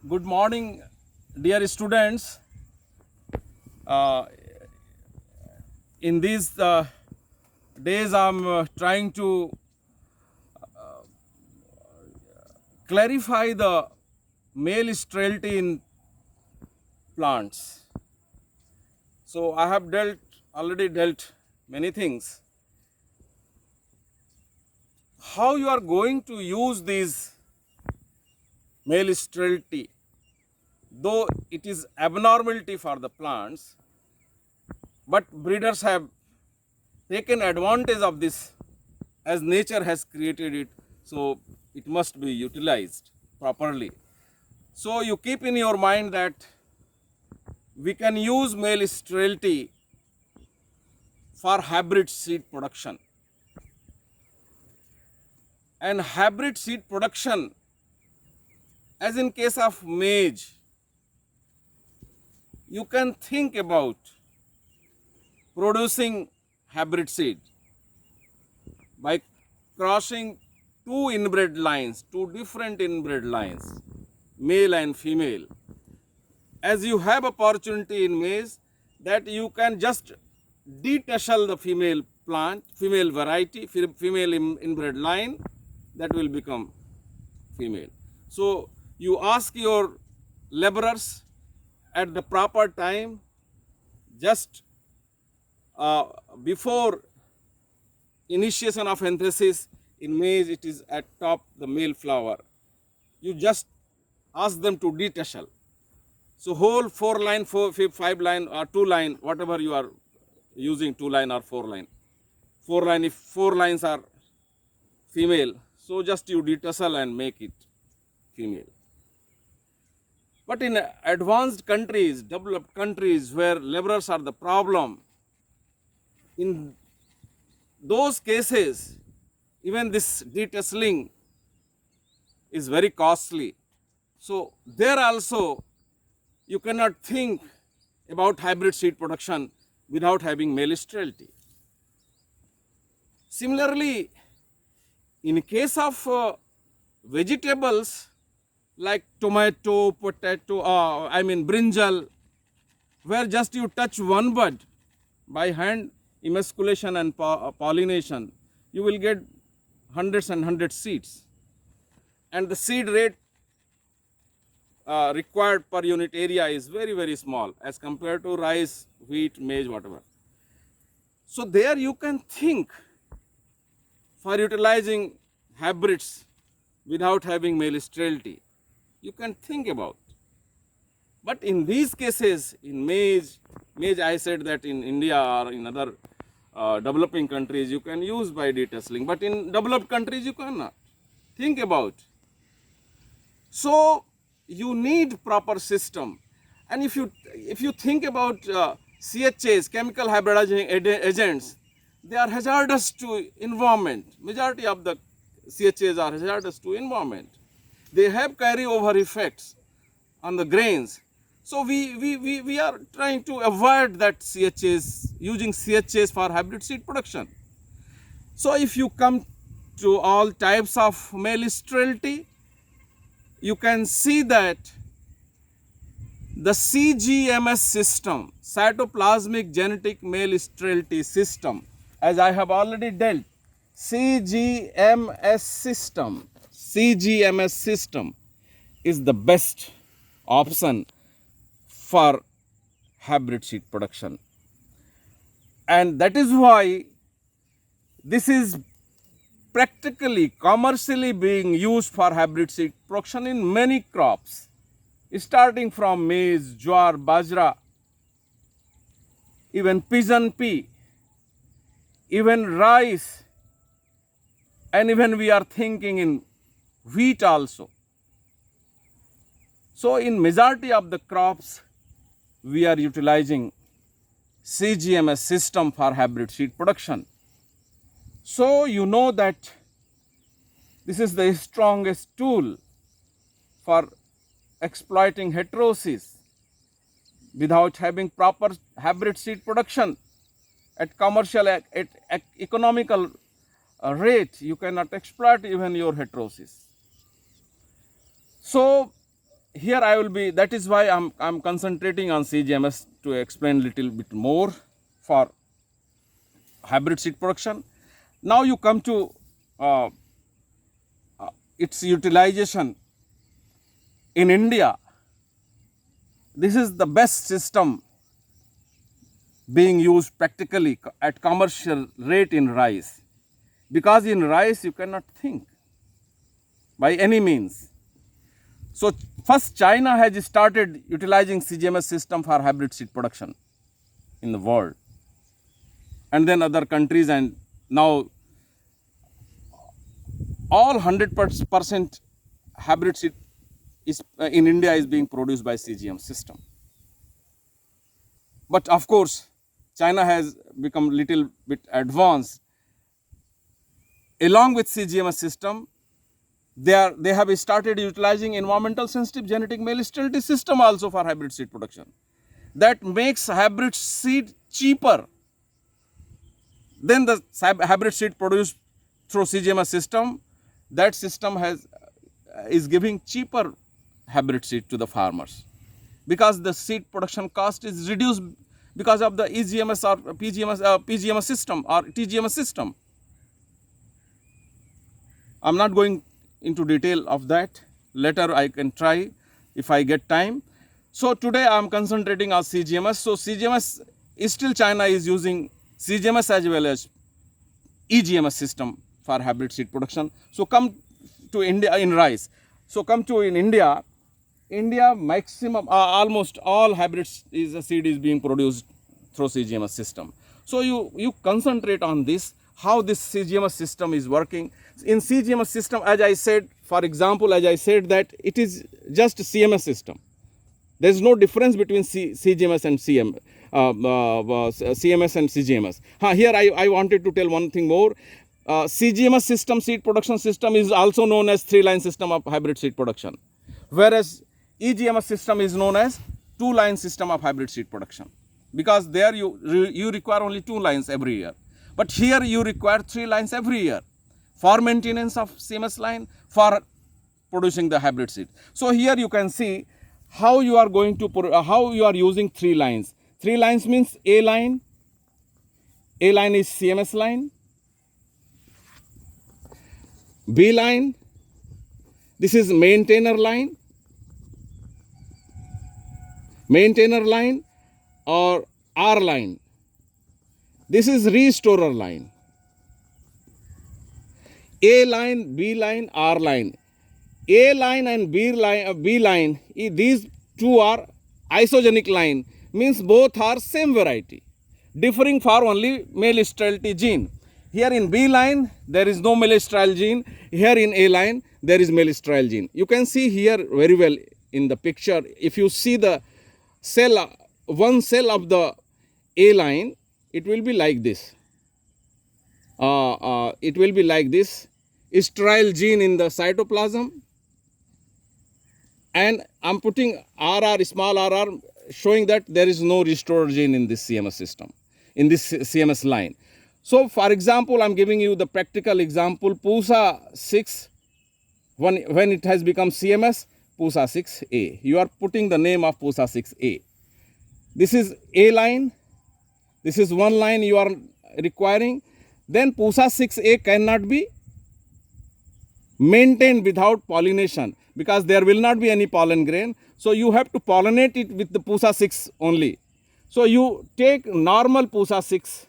Good morning, dear students. Uh, in these days, I'm trying to clarify the male sterility in plants. So I have already dealt many things. How you are going to use these male sterility, though it is abnormality for the plants, but breeders have taken advantage of this as nature has created it, so it must be utilized properly. So you keep in your mind that we can use male sterility for hybrid seed production. And hybrid seed production, as in case of maize, you can think about producing hybrid seed by crossing two different inbred lines, male and female. As you have opportunity in maize, that you can just detachel the female plant, female variety, female inbred line, that will become female. So you ask your laborers at the proper time, just before initiation of anthesis. In maize, it is at top the male flower. You just ask them to detachel. So whole 4 line, 5 line or 2 line, whatever you are using, 2 line or 4 line. 4 line, if 4 lines are female, so just you detachel and make it female. But in advanced countries, developed countries where laborers are the problem, in those cases, even this detasseling is very costly. So there also you cannot think about hybrid seed production without having male sterility. Similarly, in case of vegetables like tomato, potato, brinjal, where just you touch one bud by hand emasculation and pollination, you will get hundreds and hundreds seeds. And the seed rate required per unit area is very, very small as compared to rice, wheat, maize, whatever. So there you can think for utilizing hybrids without having male sterility. You can think about. But in these cases, in maize, I said that in India or in other developing countries, you can use by detasseling. But in developed countries, you cannot. Think about. So you need proper system. And if you think about CHAs, chemical hybridizing agents, they are hazardous to environment. Majority of the CHAs are hazardous to environment. They have carryover effects on the grains. So we are trying to avoid that CHAs, using CHAs for hybrid seed production. So if you come to all types of male sterility, you can see that the CGMS system, cytoplasmic genetic male sterility system, as I have already dealt, CGMS system is the best option for hybrid seed production. And that is why this is practically commercially being used for hybrid seed production in many crops, starting from maize, jowar, bajra, even pigeon pea, even rice, and even we are thinking in wheat also. So in majority of the crops, we are utilizing CGMS system for hybrid seed production. So you know that this is the strongest tool for exploiting heterosis without having proper hybrid seed production at commercial, at economical rate. You cannot exploit even your heterosis. So here I will be, that is why I'm concentrating on CGMS to explain little bit more for hybrid seed production. Now you come to its utilization in India. This is the best system being used practically at commercial rate in rice, because in rice you cannot think by any means. So first China has started utilizing CGMS system for hybrid seed production in the world, and then other countries, and now all 100% hybrid seed is in India is being produced by CGM system. But of course China has become little bit advanced. Along with CGMS system, they have started utilizing environmental sensitive genetic male sterility system also for hybrid seed production. That makes hybrid seed cheaper than the hybrid seed produced through CGMS system. That system is giving cheaper hybrid seed to the farmers, because the seed production cost is reduced because of the EGMS or PGMS system or TGMS system. I'm not going into detail of that. Later I can try if I get time. So today I'm concentrating on CGMS. So CGMS is still, China is using CGMS as well as EGMS system for hybrid seed production. So come to India in rice. So come to in India maximum almost all hybrid seed is being produced through CGMS system. So you concentrate on this, how this CGMS system is working. In CGMS system, as I said, for example, as I said that it is just CMS system. There is no difference between CGMS and CMS and CGMS. Here I wanted to tell one thing more. CGMS system, seed production system, is also known as 3-line system of hybrid seed production, whereas EGMS system is known as 2-line system of hybrid seed production, because there you require only 2 lines every year. But here you require 3 lines every year for maintenance of CMS line, for producing the hybrid seed. So here you can see how you are going to how you are using 3 lines. 3 lines means A line is CMS line, B line, this is maintainer line or R line, this is restorer line. A line, B line, R line. A line and B line, these two are isogenic line, means both are same variety, differing for only male sterility gene. Here in B line there is no male sterile gene, here in A line there is male sterile gene. You can see here very well in the picture. If you see the cell, one cell of the A line, it will be like this. It will be like this. Sterile gene in the cytoplasm, and I'm putting RR, small rr, showing that there is no restorer gene in this CMS system, in this CMS line. So for example, I'm giving you the practical example, PUSA 6, when it has become CMS, PUSA 6A. You are putting the name of PUSA 6A. This is A line, this is one line you are requiring. Then PUSA 6A cannot be maintained without pollination, because there will not be any pollen grain. So you have to pollinate it with the PUSA 6 only. So you take normal PUSA 6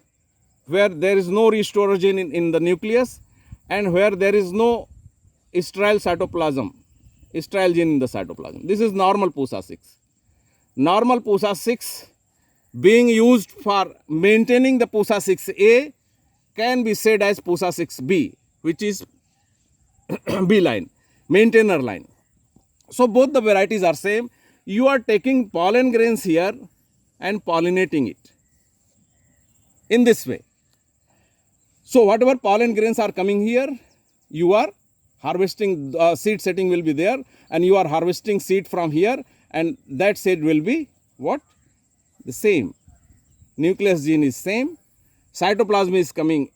where there is no restorer gene in the nucleus, and where there is no sterile cytoplasm, sterile gene in the cytoplasm. This is normal PUSA 6. Normal PUSA 6 being used for maintaining the PUSA 6A can be said as PUSA 6B, which is B line, maintainer line. So both the varieties are same. You are taking pollen grains here and pollinating it in this way. So whatever pollen grains are coming here, you are harvesting, seed setting will be there, and you are harvesting seed from here, and that seed will be what? The same. Nucleus gene is same. Cytoplasm is coming,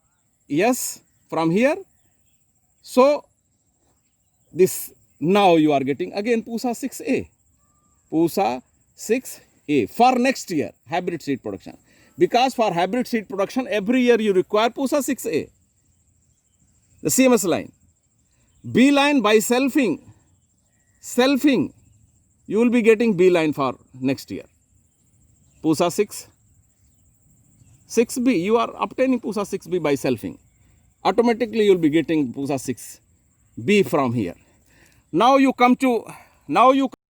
yes, from here. So this, now you are getting again PUSA 6A. PUSA 6A for next year hybrid seed production. Because for hybrid seed production, every year you require PUSA 6A, the CMS line. B line by selfing, you will be getting B line for next year. PUSA 6B, you are obtaining PUSA 6B by selfing. Automatically you will be getting PUSA 6B from here. Now you come to